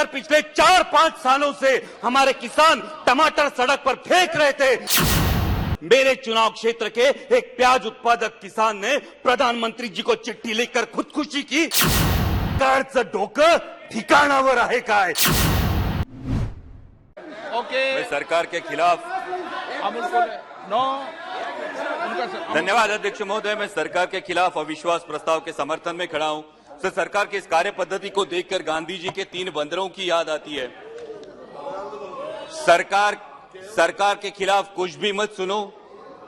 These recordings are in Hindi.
सर पिछले 4-5 सालों से हमारे किसान टमाटर सड़क पर फेंक रहे थे। मेरे चुनाव क्षेत्र के एक प्याज उत्पादक किसान ने प्रधानमंत्री जी को चिट्ठी लिखकर खुदकुशी की। सरकारचं डोकं ठिकाणावर आहे काय? मैं सरकार के खिलाफ धन्यवाद अध्यक्ष महोदय। मैं सरकार के खिलाफ अविश्वास प्रस्ताव के समर्थन में खड़ा हूं। सर, सरकार की इस कार्य पद्धति को देखकर गांधी जी के 3 बंदरों की याद आती है। सरकार के खिलाफ कुछ भी मत सुनो,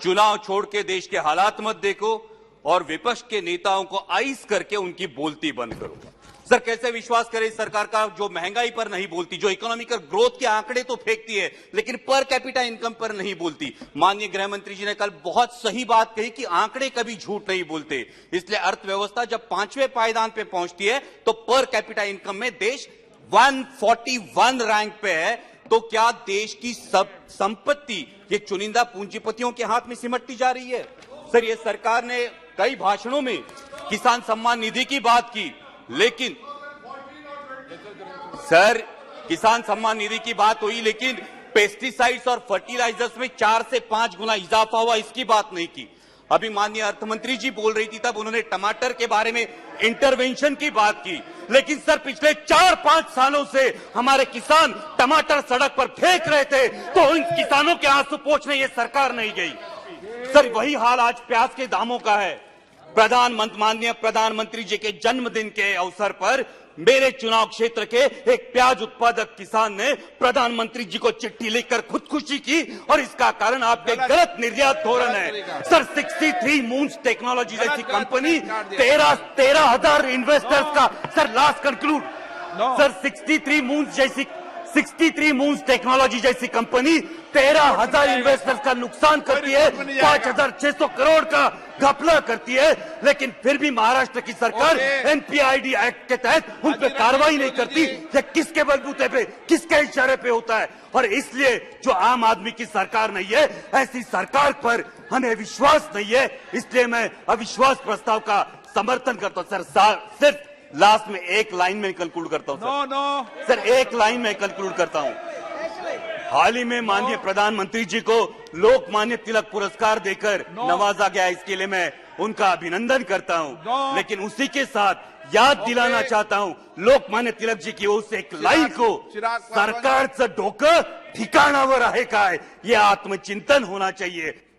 चुनाव छोड़ के देश के हालात मत देखो और विपक्ष के नेताओं को आइस करके उनकी बोलती बंद करो। सर, कैसे विश्वास करें इस सरकार का जो महंगाई पर नहीं बोलती, जो इकोनॉमिकल ग्रोथ के आंकड़े तो फेंकती है लेकिन पर कैपिटा इनकम पर नहीं बोलती। माननीय गृह मंत्री जी ने कल बहुत सही बात कही कि आंकड़े कभी झूठ नहीं बोलते। इसलिए अर्थव्यवस्था जब 5वें पायदान पे पहुंचती है तो पर कैपिटा इनकम में देश 141 रैंक पे है। तो क्या देश की सब संपत्ति ये चुनिंदा पूंजीपतियों के हाथ में सिमटती जा रही है? सर, ये सरकार ने कई भाषणों में किसान सम्मान निधि की बात की, लेकिन सर किसान सम्मान निधि की बात हुई लेकिन पेस्टिसाइड्स और फर्टिलाइजर्स में 4 से 5 गुना इजाफा हुआ, इसकी बात नहीं की। अभी माननीय अर्थमंत्री जी बोल रही थी तब उन्होंने टमाटर के बारे में इंटरवेंशन की बात की, लेकिन सर पिछले 4-5 सालों से हमारे किसान टमाटर सड़क पर फेंक रहे थे तो इन किसानों के आंसू पोंछने ये सरकार नहीं गई। सर, वही हाल आज प्याज के दामों का है। माननीय प्रधानमंत्री जी के जन्मदिन के अवसर पर मेरे चुनाव क्षेत्र के एक प्याज उत्पादक किसान ने प्रधानमंत्री जी को चिट्ठी लिखकर खुदकुशी की और इसका कारण आपके गलत निर्यात धोरण है। सर, 63 मून्स टेक्नोलॉजी जैसी कंपनी 13,000 इन्वेस्टर्स का, sir last conclude, sir 63 moons technology जैसी कंपनी 13,000 इन्वेस्टर्स का नुकसान करती है, 5,600 करोड़ का घपला करती है, लेकिन फिर भी महाराष्ट्र की सरकार एनपीआईडी एक्ट के तहत उन पर कार्रवाई नहीं करती। ये किसके बलबूते पे, किसके इशारे पे होता है? और इसलिए जो आम आदमी की सरकार नहीं है, ऐसी सरकार पर हमें विश्वास नहीं है। इसलिए मैं अविश्वास प्रस्ताव का समर्थन करता हूं। सर, सिर्फ लास्ट में एक लाइन में कंक्लूड करता हूं। सर, एक लाइन में कंक्लूड करता हूं। हाल ही में माननीय प्रधानमंत्री जी को लोकमान्य तिलक पुरस्कार देकर नवाजा गया, इसके लिए मैं उनका अभिनंदन करता हूं। लेकिन उसी के साथ याद दिलाना चाहता हूं लोकमान्य तिलक जी की ओर से एक लाइन को, सरकारचं डोकं ठिकाणावर आहे काय? ये आत्मचिंतन होना चाहिए।